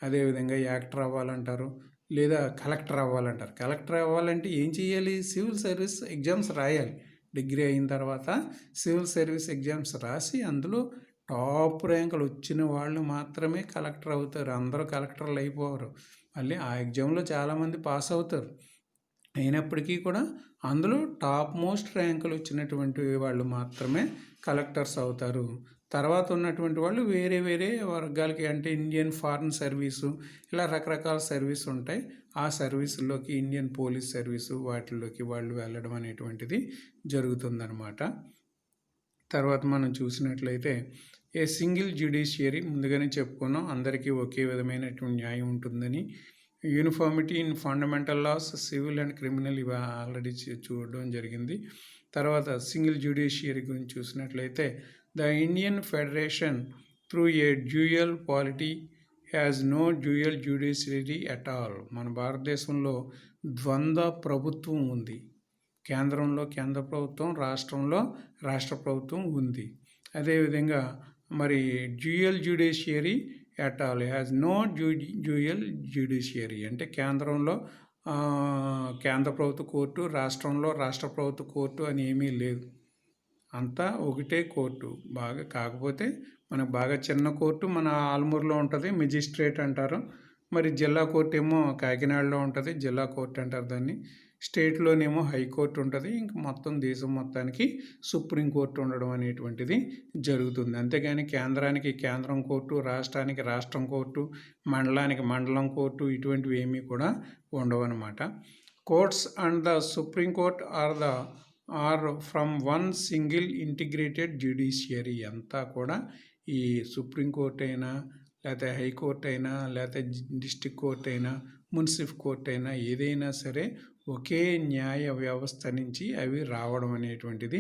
అదేవిధంగా యాక్టర్ అవ్వాలంటారు, లేదా కలెక్టర్ అవ్వాలంటారు. కలెక్టర్ అవ్వాలంటే ఏం చేయాలి? సివిల్ సర్వీస్ ఎగ్జామ్స్ రాయాలి. డిగ్రీ అయిన తర్వాత సివిల్ సర్వీస్ ఎగ్జామ్స్ రాసి అందులో టాప్ ర్యాంకులు వచ్చిన వాళ్ళు మాత్రమే కలెక్టర్ అవుతారు. అందరూ కలెక్టర్లు అయిపోరు. మళ్ళీ ఆ ఎగ్జామ్లో చాలామంది పాస్ అవుతారు. అయినప్పటికీ కూడా అందులో టాప్ మోస్ట్ ర్యాంకులు వచ్చినటువంటి వాళ్ళు మాత్రమే కలెక్టర్స్ అవుతారు. తర్వాత ఉన్నటువంటి వాళ్ళు వేరే వేరే వర్గాలకి, అంటే ఇండియన్ ఫారెన్ సర్వీసు, ఇలా రకరకాల సర్వీస్ ఉంటాయి. ఆ సర్వీసుల్లోకి, ఇండియన్ పోలీస్ సర్వీసు, వాటిల్లోకి వాళ్ళు వెళ్ళడం అనేటువంటిది జరుగుతుందన్నమాట. తర్వాత మనం చూసినట్లయితే ఏ సింగిల్ జ్యుడిషియరీ, ముందుగానే చెప్పుకున్నాం అందరికీ ఒకే విధమైనటువంటి న్యాయం ఉంటుందని. Uniformity in fundamental laws, civil and criminal, ఇవి ఆల్రెడీ చూడడం జరిగింది. తర్వాత సింగిల్ జ్యుడిషియరీ గురించి చూసినట్లయితే the Indian federation through a dual polity has no dual judiciary at all. మన భారతదేశంలో ద్వంద్వ ప్రభుత్వం ఉంది. కేంద్రంలో కేంద్ర ప్రభుత్వం, రాష్ట్రంలో రాష్ట్ర ప్రభుత్వం ఉంది. అదేవిధంగా మరి dual judiciary at all has no dual judiciary అంటే కేంద్రంలో కేంద్ర ప్రభుత్వ కోర్టు, రాష్ట్రంలో రాష్ట్ర ప్రభుత్వ కోర్టు అని ఏమీ లేదు. అంతా ఒకటే కోర్టు. కాకపోతే మనకు బాగా చిన్న కోర్టు మన ఆల్మూరులో ఉంటుంది, మెజిస్ట్రేట్ అంటారు. మరి జిల్లా కోర్టు ఏమో కాకినాడలో ఉంటుంది, జిల్లా కోర్టు అంటారు దాన్ని. స్టేట్లోనేమో హైకోర్టు ఉంటుంది. ఇంక మొత్తం దేశం మొత్తానికి సుప్రీంకోర్టు ఉండడం అనేటువంటిది జరుగుతుంది. అంతేగాని కేంద్రానికి కేంద్రం కోర్టు, రాష్ట్రానికి రాష్ట్రం కోర్టు, మండలానికి మండలం కోర్టు, ఇటువంటివి ఏమీ కూడా ఉండవు అన్నమాట. Courts and the supreme court are from one single integrated judiciary. అంతా కూడా ఈ సుప్రీంకోర్టు అయినా, లేకపోతే హైకోర్టు అయినా, లేకపోతే డిస్ట్రిక్ట్ కోర్టు అయినా, మున్సిపల్ కోర్టు అయినా, ఏదైనా సరే ఒకే న్యాయ వ్యవస్థ నుంచి అవి రావడం అనేటువంటిది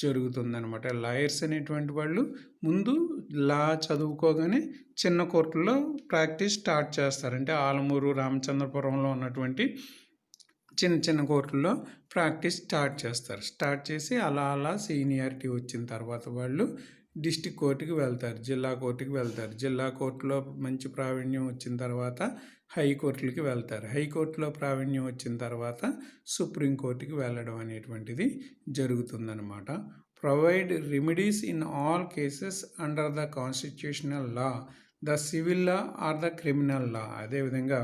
జరుగుతుందన్నమాట. లాయర్స్ అనేటువంటి వాళ్ళు ముందు లా చదువుకోగానే చిన్న కోర్టులో ప్రాక్టీస్ స్టార్ట్ చేస్తారు. అంటే ఆలమూరు, రామచంద్రపురంలో ఉన్నటువంటి చిన్న చిన్న కోర్టుల్లో ప్రాక్టీస్ స్టార్ట్ చేస్తారు. స్టార్ట్ చేసి అలా అలా సీనియారిటీ వచ్చిన తర్వాత వాళ్ళు డిస్ట్రిక్ట్ కోర్టుకి వెళ్తారు, జిల్లా కోర్టుకి వెళ్తారు. జిల్లా కోర్టులో మంచి ప్రావీణ్యం వచ్చిన తర్వాత హైకోర్టులకి వెళ్తారు. హైకోర్టులో ప్రావీణ్యం వచ్చిన తర్వాత సుప్రీంకోర్టుకి వెళ్ళడం అనేటువంటిది జరుగుతుందన్నమాట. Provide remedies in all cases under the constitutional law, the civil law or the criminal law. అదేవిధంగా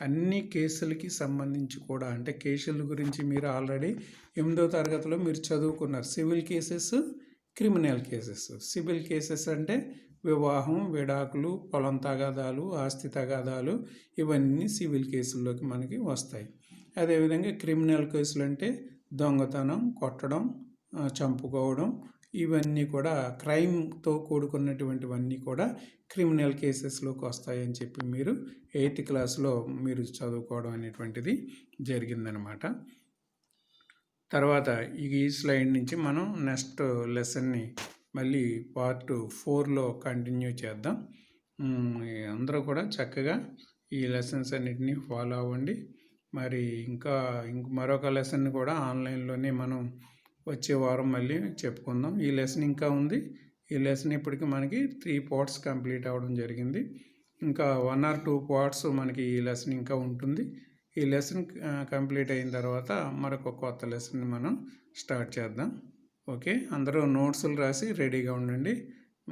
అన్ని కేసులకి సంబంధించి కూడా, అంటే కేసుల గురించి మీరు ఆల్రెడీ 8వ తరగతిలో మీరు చదువుకున్నారు. Civil cases, criminal cases. Civil cases అంటే వివాహం, విడాకులు, పొలం తగాదాలు, ఆస్తి తగాదాలు, ఇవన్నీ సివిల్ కేసుల్లోకి మనకి వస్తాయి. అదేవిధంగా క్రిమినల్ కేసులు అంటే దొంగతనం, కొట్టడం, చంపుకోవడం, ఇవన్నీ కూడా క్రైమ్తో కూడుకున్నటువంటివన్నీ కూడా క్రిమినల్ కేసెస్లోకి వస్తాయని చెప్పి మీరు 8th క్లాస్లో మీరు చదువుకోవడం అనేటువంటిది జరిగిందనమాట. తర్వాత ఈ స్లైడ్ నుంచి మనం నెక్స్ట్ లెసన్ని మళ్ళీ పార్ట్ 4లో కంటిన్యూ చేద్దాం. అందరూ కూడా చక్కగా ఈ లెసన్స్ అన్నిటినీ ఫాలో అవ్వండి. మరి ఇంకా మరొక లెసన్ కూడా ఆన్లైన్లోనే మనం వచ్చే వారం మళ్ళీ చెప్పుకుందాం. ఈ లెసన్ ఇంకా ఉంది. ఈ లెసన్ ఇప్పటికి మనకి 3 పార్ట్స్ కంప్లీట్ అవ్వడం జరిగింది. ఇంకా 1 or 2 పార్ట్స్ మనకి ఈ లెసన్ ఇంకా ఉంటుంది. ఈ లెసన్ కంప్లీట్ అయిన తర్వాత మరొక కొత్త లెసన్ని మనం స్టార్ట్ చేద్దాం. ఓకే, అందరూ నోట్స్లు రాసి రెడీగా ఉండండి.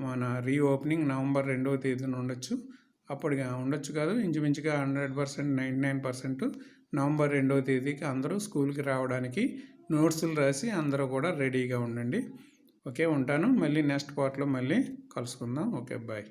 మన రీఓపెనింగ్ నవంబర్ 2వ తేదీన ఉండొచ్చు. అప్పటిగా ఉండొచ్చు కాదు, ఇంచుమించుగా 100%, 99% నవంబర్ 2వ తేదీకి అందరూ స్కూల్కి రావడానికి నోట్సులు రాసి అందరూ కూడా రెడీగా ఉండండి. ఓకే, ఉంటాను. మళ్ళీ నెక్స్ట్ పార్ట్లో మళ్ళీ కలుసుకుందాం. Okay, bye.